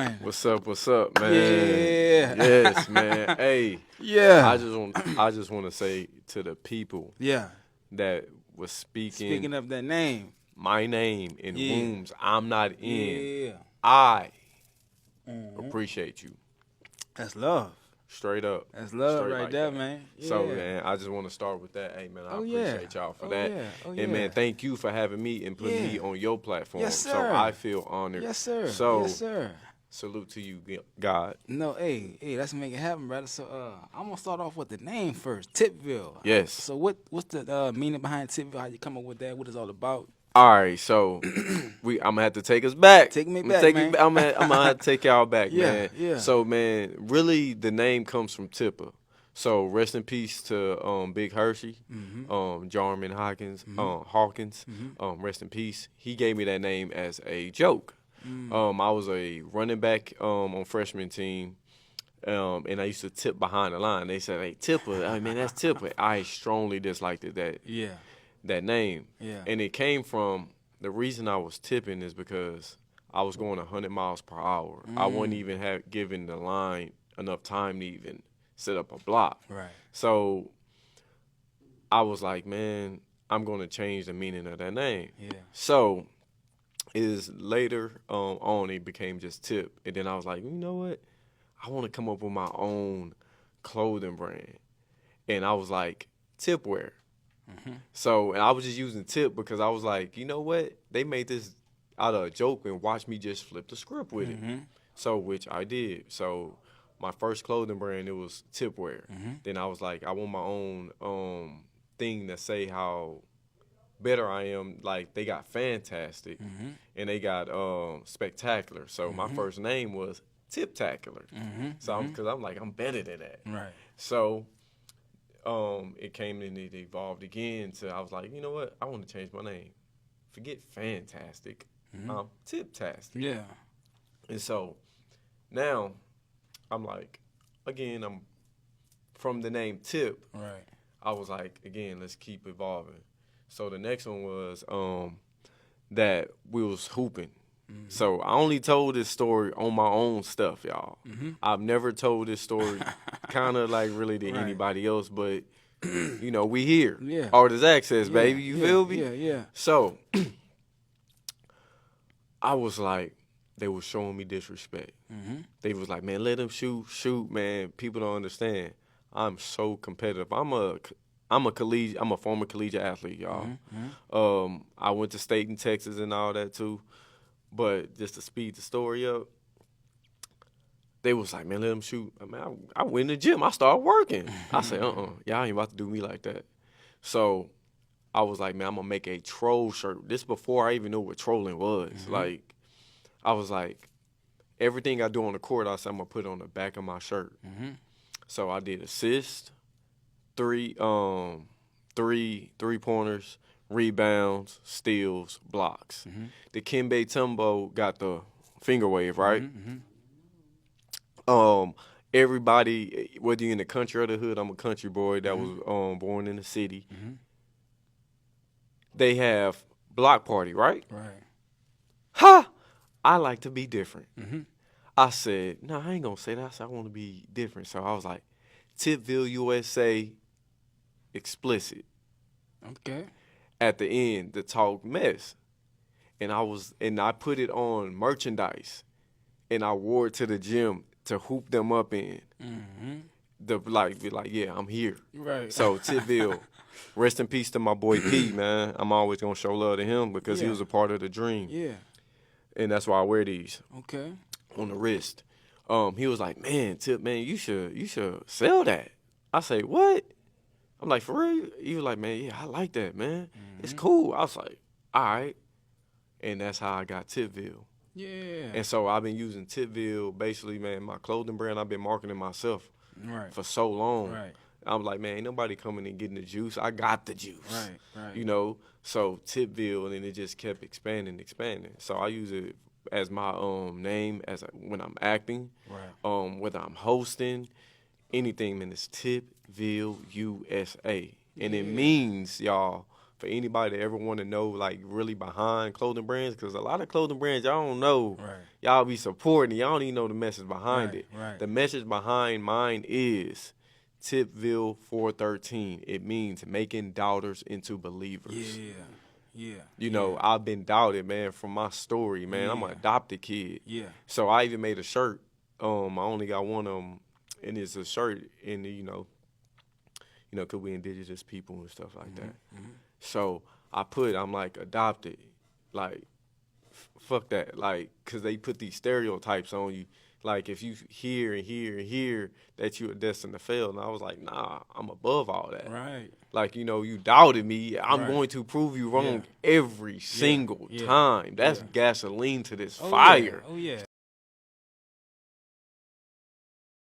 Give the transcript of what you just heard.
man. What's up? What's up, man? Yeah. Yes, man. Hey, Yeah. I just want to say to the people Yeah. that was speaking Speaking of that name. my name in Yeah. rooms I'm not in, Yeah. I appreciate you. That's love. Straight up. That's love Straight right like there, that. man. Yeah. So, man, I just want to start with that. Hey, man, I Oh, yeah. appreciate y'all for Oh, that. yeah. Oh, And, man, yeah. thank you for having me and putting me Yeah. on your platform. Yes, So sir. I feel honored. Yes, sir. So, yes, sir. salute to you, God. No, hey, let's make it happen, brother. So, I'm gonna start off with the name first, Tipville. Yes. So, what's the meaning behind Tipville? How you come up with that? What it's all about? All right, so I'm gonna have to take us back. Take me I'm back, take man. I'm gonna have to take y'all back, Yeah, man. yeah. So, man, really, the name comes from Tipper. So, rest in peace to Big Hershey, Jarman Hawkins. Rest in peace. He gave me that name as a joke. I was a running back on freshman team. And I used to tip behind the line. They said, "Hey, Tipper, I mean that's Tipper." I strongly disliked that name. Yeah. And it came from the reason I was tipping is because I was going 100 miles per hour. I wouldn't even have given the line enough time to even set up a block. Right. So I was like, man, I'm going to change the meaning of that name. Yeah. So is later on it became just Tip. And then I was like, you know what? I want to come up with my own clothing brand. And I was like, Tipwear. So, and I was just using Tip because I was like, you know what? They made this out of a joke and watched me just flip the script with it. So, which I did. So, my first clothing brand, it was Tipwear. Then I was like, I want my own thing to say how better I am. Like, they got fantastic and they got spectacular. So, my first name was Tiptacular. So, because I'm like, I'm better than that. Right. So, it came and it evolved again to I was like, you know what? I want to change my name. Forget fantastic. Tiptastic. Yeah. And so now I'm like, again, I'm from the name Tip. Right. I was like, again, let's keep evolving. So the next one was that we was hooping. So I only told this story on my own stuff, y'all. I've never told this story kind of like really to anybody else, but you know, we here. Yeah. Artist access, baby. You feel me? Yeah, yeah. So I was like, they was showing me disrespect. They was like, man, let them shoot, man. People don't understand. I'm so competitive. I'm a former collegiate athlete, y'all. I went to state in Texas and all that too. But just to speed the story up, they was like, man, let them shoot. I mean, I went in the gym. I started working. I said, y'all ain't about to do me like that. So I was like, man, I'm going to make a troll shirt. This before I even knew what trolling was. Like, I was like, everything I do on the court, I said, I'm going to put it on the back of my shirt. So I did assist, three-pointers, rebounds, steals, blocks. The Kimbe Tumbo got the finger wave, right? Everybody, whether you're in the country or the hood, I'm a country boy that was born in the city. They have block party, right? Right. Ha! I like to be different. I said, no, I ain't gonna say that. I said, I want to be different. So I was like, Tipville, USA, explicit. Okay. At the end, the talk mess. And I put it on merchandise. And I wore it to the gym to hoop them up in. Be like, yeah, I'm here. Right. So Tipville, rest in peace to my boy P, man. I'm always gonna show love to him because he was a part of the dream. Yeah. And that's why I wear these. Okay. On the wrist. He was like, man, Tip, man, you should sell that. I say, what? I'm like, for real? He was like, man, yeah, I like that, man. It's cool. I was like, all right. And that's how I got Tipville. Yeah. And so I've been using Tipville, basically, man, my clothing brand. I've been marketing myself for so long. Right. I'm like, man, ain't nobody coming and getting the juice. I got the juice. Right. You know? So Tipville, and then it just kept expanding. So I use it as my name when I'm acting, whether I'm hosting, anything, man, it's Tipville USA. And it means, y'all, for anybody that ever want to know, like, really behind clothing brands, because a lot of clothing brands, y'all don't know. Right. Y'all be supporting. Y'all don't even know the message behind Right, it. right. The message behind mine is Tipville 413. It means making doubters into believers. Yeah. Yeah. You know, I've been doubted, man, from my story, man. I'm an Yeah. adopted kid. Yeah. So I even made a shirt. I only got one of them, and it's a shirt in the, you know, 'cause we indigenous people and stuff like that. So I'm like, adopted. Like, fuck that. Like, 'cause they put these stereotypes on you. Like, if you hear and hear and hear that you are destined to fail. And I was like, nah, I'm above all that. Right. Like, you doubted me. I'm Right. going to prove you wrong every single Yeah. time. That's gasoline to this Oh, fire. Yeah. Oh, yeah.